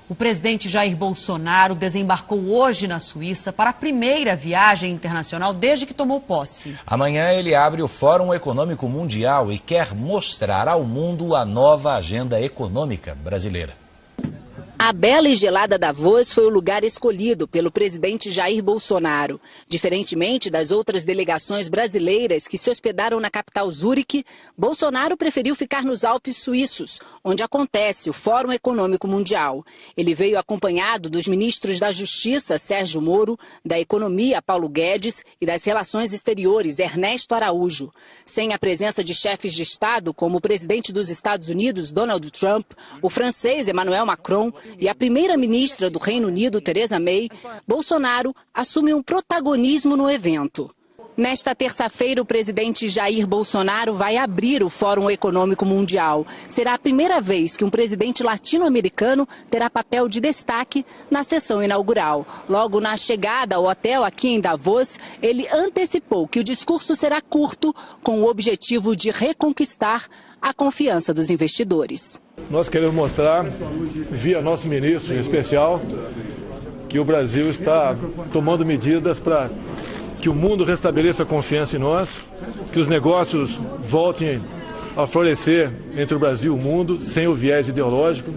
O presidente Jair Bolsonaro desembarcou hoje na Suíça para a primeira viagem internacional desde que tomou posse. Amanhã ele abre o Fórum Econômico Mundial e quer mostrar ao mundo a nova agenda econômica brasileira. A bela e gelada Davos foi o lugar escolhido pelo presidente Jair Bolsonaro. Diferentemente das outras delegações brasileiras que se hospedaram na capital Zurique, Bolsonaro preferiu ficar nos Alpes suíços, onde acontece o Fórum Econômico Mundial. Ele veio acompanhado dos ministros da Justiça, Sérgio Moro, da Economia, Paulo Guedes, e das Relações Exteriores, Ernesto Araújo. Sem a presença de chefes de Estado, como o presidente dos Estados Unidos, Donald Trump, o francês Emmanuel Macron e a primeira-ministra do Reino Unido, Theresa May, Bolsonaro assume um protagonismo no evento. Nesta terça-feira, o presidente Jair Bolsonaro vai abrir o Fórum Econômico Mundial. Será a primeira vez que um presidente latino-americano terá papel de destaque na sessão inaugural. Logo na chegada ao hotel aqui em Davos, ele antecipou que o discurso será curto, com o objetivo de reconquistar a confiança dos investidores. Nós queremos mostrar, via nosso ministro em especial, que o Brasil está tomando medidas para que o mundo restabeleça a confiança em nós, que os negócios voltem a florescer entre o Brasil e o mundo, sem o viés ideológico,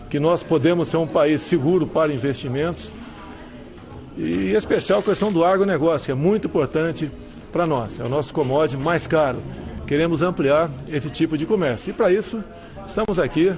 que nós podemos ser um país seguro para investimentos e, em especial, a questão do agronegócio, que é muito importante para nós, é o nosso commodity mais caro. Queremos ampliar esse tipo de comércio e, para isso, estamos aqui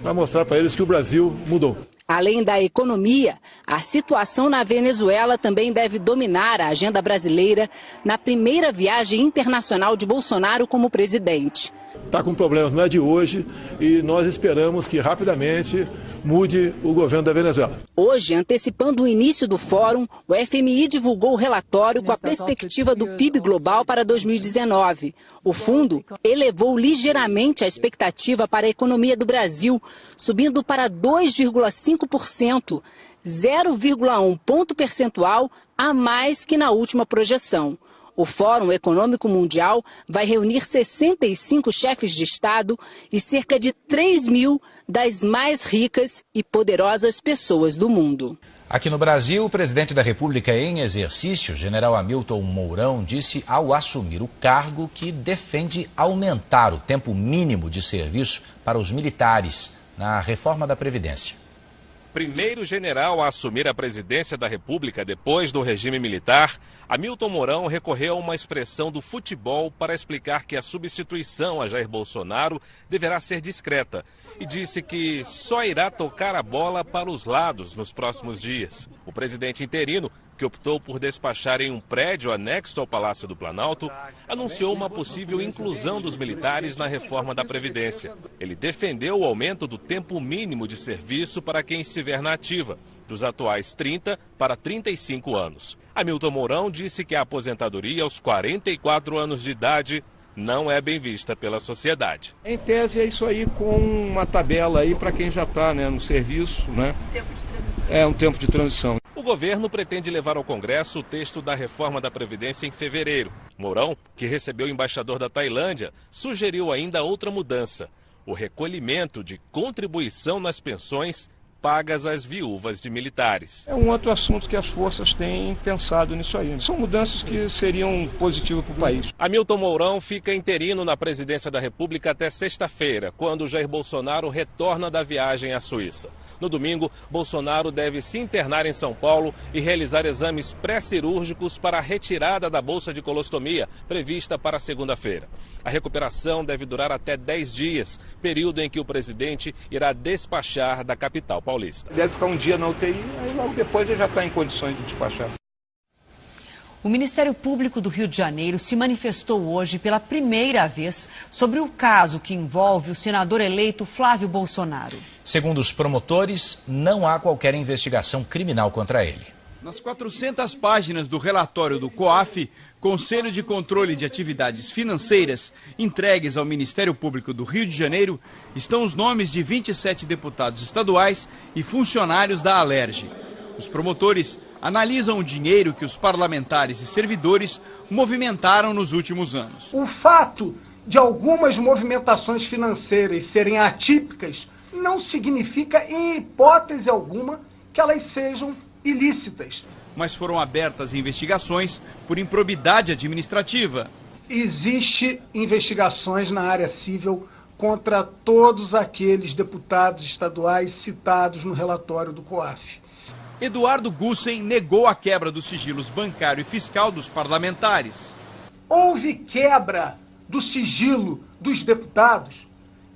para mostrar para eles que o Brasil mudou. Além da economia, a situação na Venezuela também deve dominar a agenda brasileira na primeira viagem internacional de Bolsonaro como presidente. Está com problemas, não é de hoje, e nós esperamos que rapidamente mude o governo da Venezuela. Hoje, antecipando o início do fórum, o FMI divulgou o relatório com a perspectiva do PIB global para 2019. O fundo elevou ligeiramente a expectativa para a economia do Brasil, subindo para 2,5%, 0,1 ponto percentual a mais que na última projeção. O Fórum Econômico Mundial vai reunir 65 chefes de Estado e cerca de 3 mil das mais ricas e poderosas pessoas do mundo. Aqui no Brasil, o presidente da República em exercício, general Hamilton Mourão, disse ao assumir o cargo que defende aumentar o tempo mínimo de serviço para os militares na reforma da Previdência. Primeiro general a assumir a presidência da República depois do regime militar, Hamilton Mourão recorreu a uma expressão do futebol para explicar que a substituição a Jair Bolsonaro deverá ser discreta e disse que só irá tocar a bola para os lados nos próximos dias. O presidente interino, que optou por despachar em um prédio anexo ao Palácio do Planalto, anunciou uma possível inclusão dos militares na reforma da Previdência. Ele defendeu o aumento do tempo mínimo de serviço para quem estiver na ativa, dos atuais 30 para 35 anos. Hamilton Mourão disse que a aposentadoria aos 44 anos de idade não é bem vista pela sociedade. Em tese é isso aí, com uma tabela aí para quem já está, no serviço, Tempo de transição. É um tempo de transição. O governo pretende levar ao Congresso o texto da reforma da Previdência em fevereiro. Mourão, que recebeu o embaixador da Tailândia, sugeriu ainda outra mudança: o recolhimento de contribuição nas pensões pagas às viúvas de militares. É um outro assunto que as forças têm pensado nisso aí. São mudanças que seriam positivas para o país. Hamilton Mourão fica interino na presidência da República até sexta-feira, quando Jair Bolsonaro retorna da viagem à Suíça. No domingo, Bolsonaro deve se internar em São Paulo e realizar exames pré-cirúrgicos para a retirada da bolsa de colostomia, prevista para segunda-feira. A recuperação deve durar até 10 dias, período em que o presidente irá despachar da capital paulista. Deve ficar um dia na UTI, aí logo depois ele já está em condições de despachar. O Ministério Público do Rio de Janeiro se manifestou hoje pela primeira vez sobre o caso que envolve o senador eleito Flávio Bolsonaro. Segundo os promotores, não há qualquer investigação criminal contra ele. Nas 400 páginas do relatório do COAF, Conselho de Controle de Atividades Financeiras, entregues ao Ministério Público do Rio de Janeiro, estão os nomes de 27 deputados estaduais e funcionários da Alerj. Os promotores analisam o dinheiro que os parlamentares e servidores movimentaram nos últimos anos. O fato de algumas movimentações financeiras serem atípicas não significa, em hipótese alguma, que elas sejam ilícitas. Mas foram abertas investigações por improbidade administrativa. Existem investigações na área civil contra todos aqueles deputados estaduais citados no relatório do COAF. Eduardo Gussen negou a quebra dos sigilos bancário e fiscal dos parlamentares. Houve quebra do sigilo dos deputados?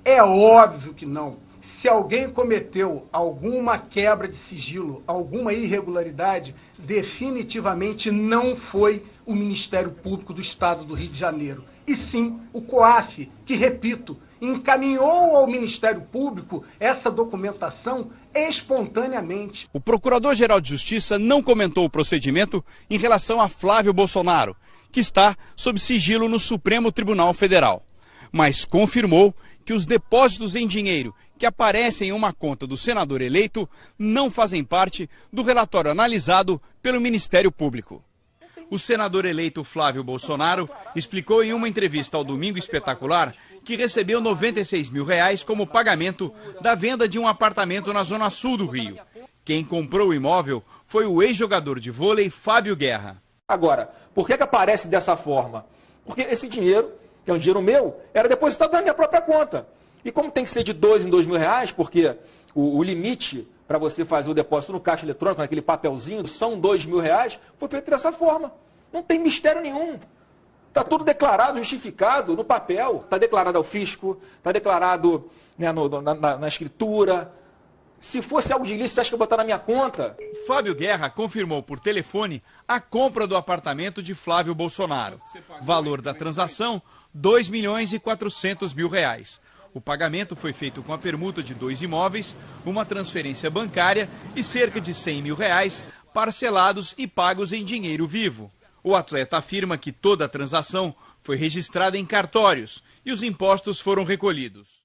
É óbvio que não. Se alguém cometeu alguma quebra de sigilo, alguma irregularidade, definitivamente não foi o Ministério Público do Estado do Rio de Janeiro, e sim o COAF, que, repito, encaminhou ao Ministério Público essa documentação espontaneamente. O Procurador-Geral de Justiça não comentou o procedimento em relação a Flávio Bolsonaro, que está sob sigilo no Supremo Tribunal Federal, mas confirmou que os depósitos em dinheiro que aparecem em uma conta do senador eleito não fazem parte do relatório analisado pelo Ministério Público. O senador eleito Flávio Bolsonaro explicou em uma entrevista ao Domingo Espetacular que recebeu R$96 mil como pagamento da venda de um apartamento na zona sul do Rio. Quem comprou o imóvel foi o ex-jogador de vôlei Fábio Guerra. Agora, por que aparece dessa forma? Porque esse dinheiro, que é um dinheiro meu, era depositado na minha própria conta. E como tem que ser de R$2 em R$2 mil, porque o limite para você fazer o depósito no caixa eletrônico, naquele papelzinho, são R$2 mil, foi feito dessa forma. Não tem mistério nenhum. Está tudo declarado, justificado no papel. Está declarado ao fisco, está declarado, né, na escritura. Se fosse algo de ilícito, você acha que eu vou botar na minha conta? Fábio Guerra confirmou por telefone a compra do apartamento de Flávio Bolsonaro. Valor da transação, R$2.400.000. O pagamento foi feito com a permuta de 2 imóveis, uma transferência bancária e cerca de R$100 mil parcelados e pagos em dinheiro vivo. O atleta afirma que toda a transação foi registrada em cartórios e os impostos foram recolhidos.